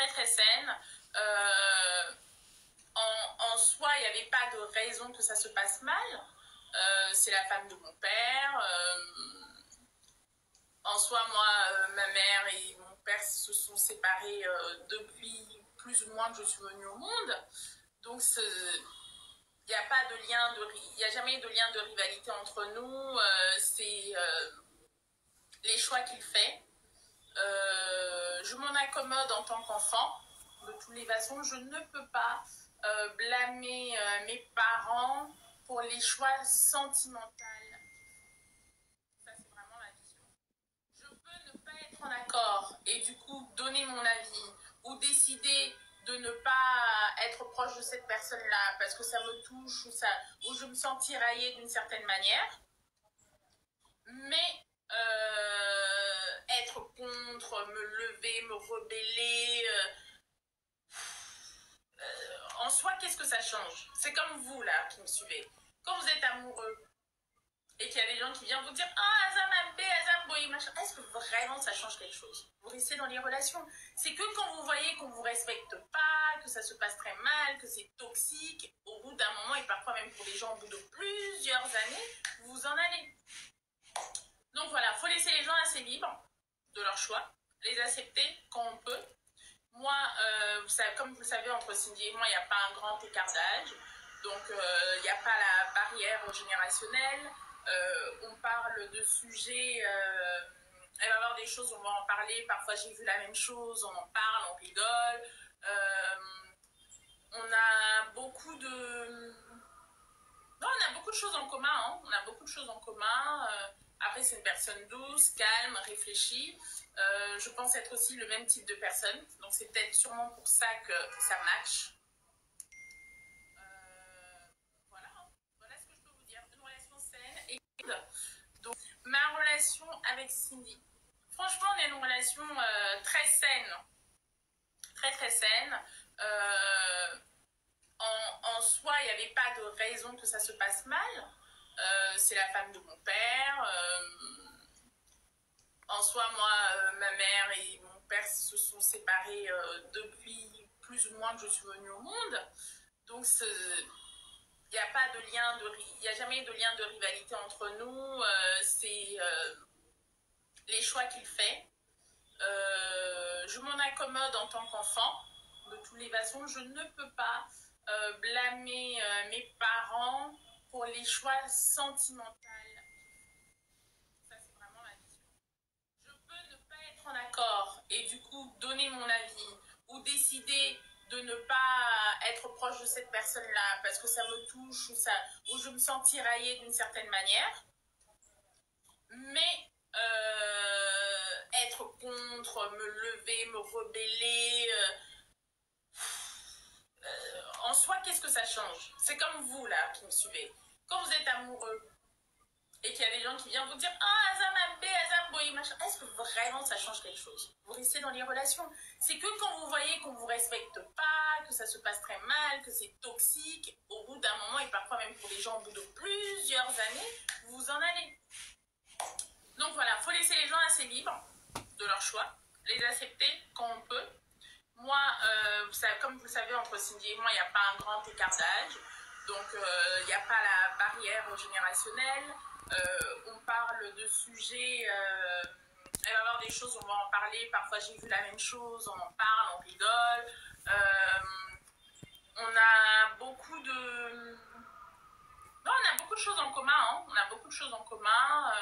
très très saine. En soi, il n'y avait pas de raison que ça se passe mal. C'est la femme de mon père. En soi, moi, ma mère et mon père se sont séparés depuis plus ou moins que je suis venue au monde. Donc, il n'y a pas de lien il n'y a jamais eu de lien de rivalité entre nous. C'est les choix qu'il fait. Je m'en accommode en tant qu'enfant. De toutes les façons, je ne peux pas blâmer mes parents pour les choix sentimentaux. Ça, c'est vraiment ma vision. Je peux ne pas être en accord et du coup donner mon avis ou décider de ne pas être proche de cette personne-là parce que ça me touche ou je me sens tiraillée d'une certaine manière. Mais être contre, me lever, me rebeller, en soi, qu'est-ce que ça change? C'est comme vous, là, qui me suivez. Quand vous êtes amoureux et qu'il y a des gens qui viennent vous dire « Ah, Azam Abbé, Azam Boy, machin », est-ce que vraiment ça change quelque chose? Vous restez dans les relations. C'est que quand vous voyez qu'on ne vous respecte pas, que ça se passe très mal, que c'est toxique, au bout d'un moment, et parfois même pour les gens, au bout de plusieurs années, vous vous en allez. Donc voilà, il faut laisser les gens assez libres de leur choix, les accepter quand on peut. Moi, comme vous le savez, entre Cindy et moi, il n'y a pas un grand écart d'âge. Donc, il n'y a pas la barrière générationnelle. On parle de sujets... elle va y avoir des choses, on va en parler. Parfois, j'ai vu la même chose, on en parle, on rigole. On a beaucoup de... Non, on a beaucoup de choses en commun. Hein. On a beaucoup de choses en commun. Après, c'est une personne douce, calme, réfléchie. Je pense être aussi le même type de personne. Donc, c'est peut-être sûrement pour ça que ça match. Voilà. Voilà ce que je peux vous dire. Une relation saine et donc, ma relation avec Cindy. Franchement, on a une relation très saine. Très, très saine. En soi, il n'y avait pas de raison que ça se passe mal. C'est la femme de mon père. En soi, moi, ma mère et mon père se sont séparés depuis plus ou moins que je suis venue au monde. Donc, il n'y a pas de lien il n'y a jamais eu de lien de rivalité entre nous. C'est les choix qu'il fait. Je m'en accommode en tant qu'enfant. De toutes les façons, je ne peux pas blâmer mes parents pour les choix sentimentaux. Ça, c'est vraiment ma vision. Je peux ne pas être en accord et du coup donner mon avis ou décider de ne pas être proche de cette personne-là parce que ça me touche ou je me sens tiraillée d'une certaine manière. Mais être contre, me lever, me rebeller... en soi, qu'est-ce que ça change? C'est comme vous, là, qui me suivez. Quand vous êtes amoureux et qu'il y a des gens qui viennent vous dire « Ah, Azam Abbé, Azam Boy, machin », est-ce que vraiment ça change quelque chose? Vous restez dans les relations. C'est que quand vous voyez qu'on ne vous respecte pas, que ça se passe très mal, que c'est toxique, au bout d'un moment, et parfois même pour les gens, au bout de plusieurs années, vous vous en allez. Donc voilà, il faut laisser les gens assez libres de leur choix, les accepter quand on peut. Moi, comme vous le savez, entre Cindy et moi, il n'y a pas un grand écart d'âge. Donc, il n'y a pas la barrière générationnelle. On parle de sujets... il va y avoir des choses, on va en parler. Parfois, j'ai vu la même chose, on en parle, on rigole. On a beaucoup de... Non, on a beaucoup de choses en commun. Hein. On a beaucoup de choses en commun.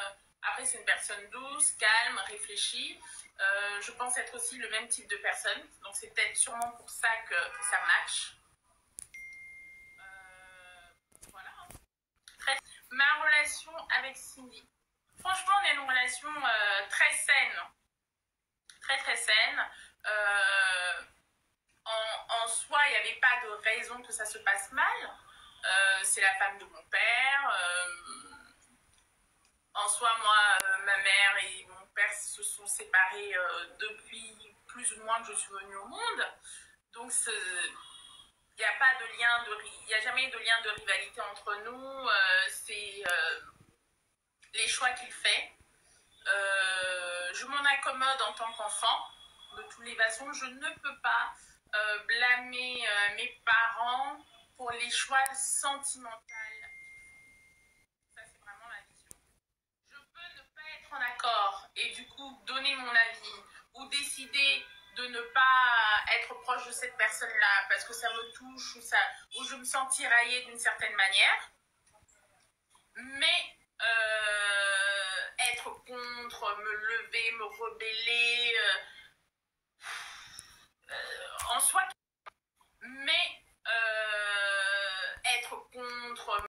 Après, c'est une personne douce, calme, réfléchie. Je pense être aussi le même type de personne. Donc, c'est peut-être sûrement pour ça que ça match. Voilà. Ma relation avec Cindy. Franchement, on a une relation très saine. Très, très saine. En soi, il n'y avait pas de raison que ça se passe mal. C'est la femme de mon père. En soi, moi, ma mère et mon père se sont séparés depuis plus ou moins que je suis venue au monde. Donc, il n'y a pas de lien il n'y a jamais eu de lien de rivalité entre nous. C'est les choix qu'il fait. Je m'en accommode en tant qu'enfant. de toutes les façons, je ne peux pas blâmer mes parents pour les choix sentimentaux. Ça, c'est vraiment ma vision. Je peux ne pas être en accord et du coup donner mon avis ou décider de ne pas être proche de cette personne-là parce que ça me touche ou je me sens tiraillée d'une certaine manière. Mais être contre, me lever, me rebeller, en soi. Mais